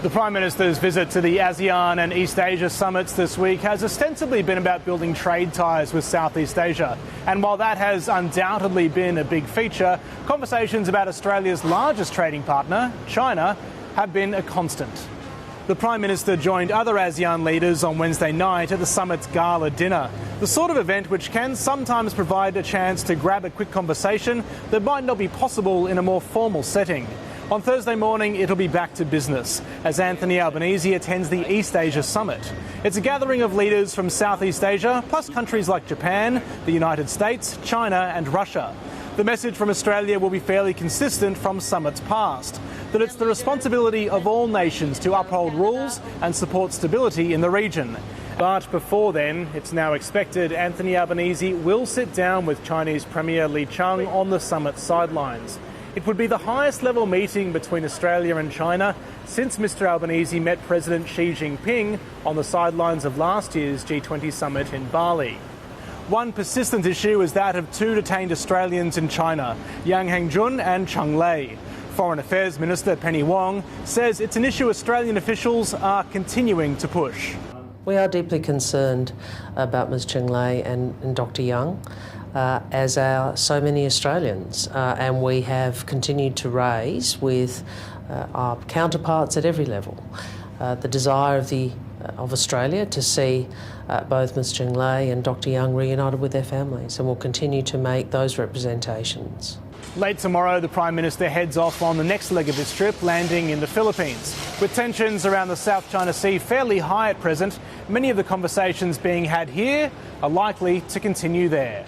The Prime Minister's visit to the ASEAN and East Asia summits this week has ostensibly been about building trade ties with Southeast Asia. And while that has undoubtedly been a big feature, conversations about Australia's largest trading partner, China, have been a constant. The Prime Minister joined other ASEAN leaders on Wednesday night at the summit's gala dinner, the sort of event which can sometimes provide a chance to grab a quick conversation that might not be possible in a more formal setting. On Thursday morning, it'll be back to business as Anthony Albanese attends the East Asia Summit. It's a gathering of leaders from Southeast Asia, plus countries like Japan, the United States, China and Russia. The message from Australia will be fairly consistent from summits past, that it's the responsibility of all nations to uphold rules and support stability in the region. But before then, it's now expected Anthony Albanese will sit down with Chinese Premier Qiang on the summit sidelines. It would be the highest level meeting between Australia and China since Mr Albanese met President Xi Jinping on the sidelines of last year's G20 summit in Bali. One persistent issue is that of two detained Australians in China, Yang Hangjun and Cheng Lei. Foreign Affairs Minister Penny Wong says it's an issue Australian officials are continuing to push. We are deeply concerned about Ms Cheng Lei and Dr Qiang, as are so many Australians, and we have continued to raise with our counterparts at every level the desire of Australia to see both Ms Cheng Lei and Dr Qiang reunited with their families, and we'll continue to make those representations. Late tomorrow, the Prime Minister heads off on the next leg of his trip, landing in the Philippines. With tensions around the South China Sea fairly high at present, many of the conversations being had here are likely to continue there.